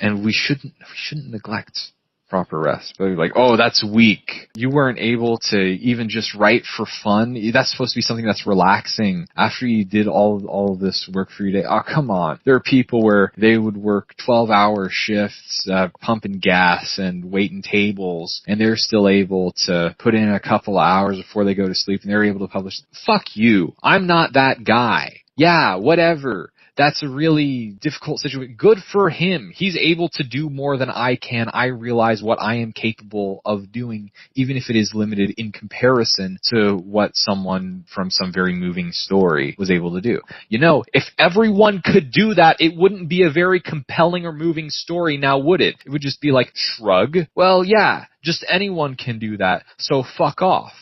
And we shouldn't neglect proper rest. But like, oh, that's weak. You weren't able to even just write for fun. That's supposed to be something that's relaxing after you did all of this work for your day. Oh, come on. There are people where they would work 12-hour shifts, pumping gas and waiting tables, and they're still able to put in a couple of hours before they go to sleep, and they're able to publish. Fuck you. I'm not that guy. Yeah, whatever. That's a really difficult situation. Good for him. He's able to do more than I can. I realize what I am capable of doing, even if it is limited in comparison to what someone from some very moving story was able to do. You know, if everyone could do that, it wouldn't be a very compelling or moving story now, would it? It would just be like, shrug. Well, yeah, just anyone can do that, so fuck off.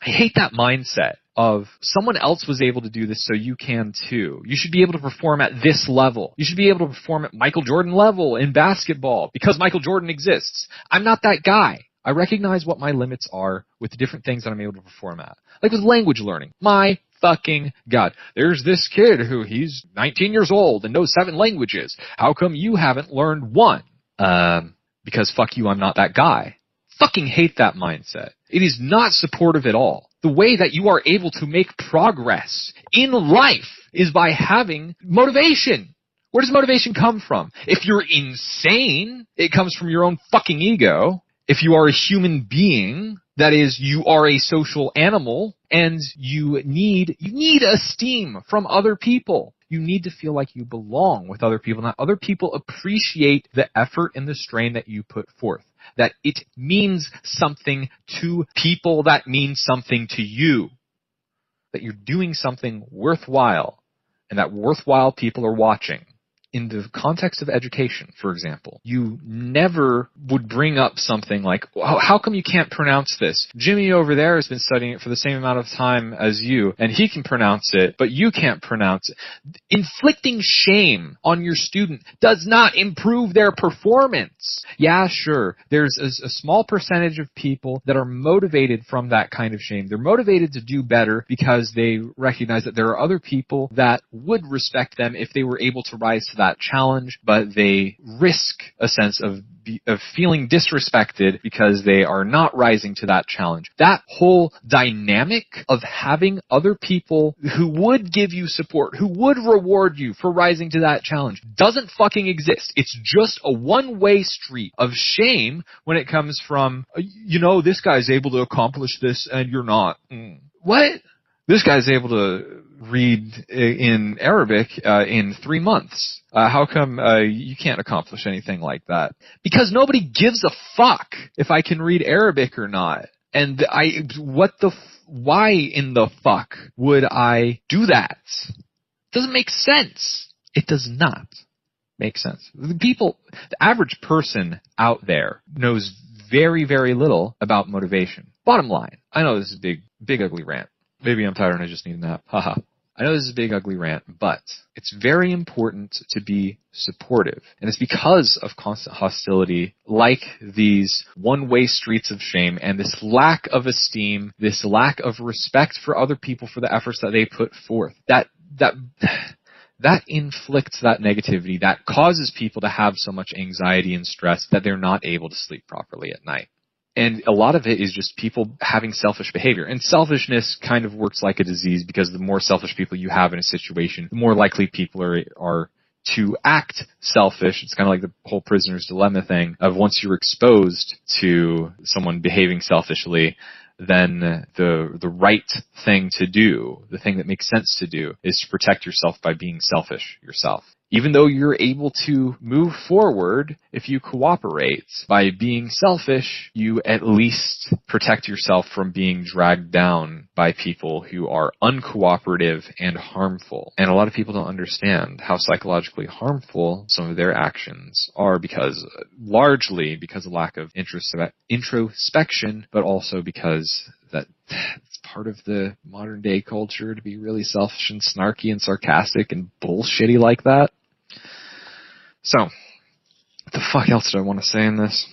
I hate that mindset of someone else was able to do this, so you can too. You should be able to perform at this level. You should be able to perform at Michael Jordan level in basketball because Michael Jordan exists. I'm not that guy. I recognize what my limits are with the different things that I'm able to perform at. Like with language learning. My fucking God. There's this kid who he's 19 years old and knows 7 languages. How come you haven't learned one? Because fuck you, I'm not that guy. Fucking hate that mindset. It is not supportive at all. The way that you are able to make progress in life is by having motivation. Where does motivation come from? If you're insane, it comes from your own fucking ego. If you are a human being, that is, you are a social animal, and you need esteem from other people. You need to feel like you belong with other people, not other people appreciate the effort and the strain that you put forth. That it means something to people, that means something to you. That you're doing something worthwhile, and that worthwhile people are watching. In the context of education, for example, you never would bring up something like, how come you can't pronounce this? Jimmy over there has been studying it for the same amount of time as you, and he can pronounce it, but you can't pronounce it. Inflicting shame on your student does not improve their performance. Yeah, sure, there's a small percentage of people that are motivated from that kind of shame. They're motivated to do better because they recognize that there are other people that would respect them if they were able to rise to that challenge, but they risk a sense of feeling disrespected because they are not rising to that challenge. That whole dynamic of having other people who would give you support, who would reward you for rising to that challenge, doesn't fucking exist. It's just a one-way street of shame when it comes from, this guy's able to accomplish this and you're not. What? This guy's able to read in Arabic in 3 months. How come you can't accomplish anything like that? Because nobody gives a fuck if I can read Arabic or not. And why in the fuck would I do that? It doesn't make sense. It does not make sense. The average person out there knows very, very little about motivation. Bottom line, I know this is a big ugly rant. Maybe I'm tired and I just need a nap. Haha. I know this is a big ugly rant, but it's very important to be supportive. And it's because of constant hostility, like these one-way streets of shame and this lack of esteem, this lack of respect for other people for the efforts that they put forth, that inflicts that negativity, that causes people to have so much anxiety and stress that they're not able to sleep properly at night. And a lot of it is just people having selfish behavior. And selfishness kind of works like a disease because the more selfish people you have in a situation, the more likely people are to act selfish. It's kind of like the whole prisoner's dilemma thing of once you're exposed to someone behaving selfishly, then the right thing to do, the thing that makes sense to do, is to protect yourself by being selfish yourself. Even though you're able to move forward if you cooperate by being selfish, you at least protect yourself from being dragged down by people who are uncooperative and harmful. And a lot of people don't understand how psychologically harmful some of their actions are largely because of lack of introspection, but also because it's part of the modern day culture to be really selfish and snarky and sarcastic and bullshitty like that. So, what the fuck else did I want to say in this?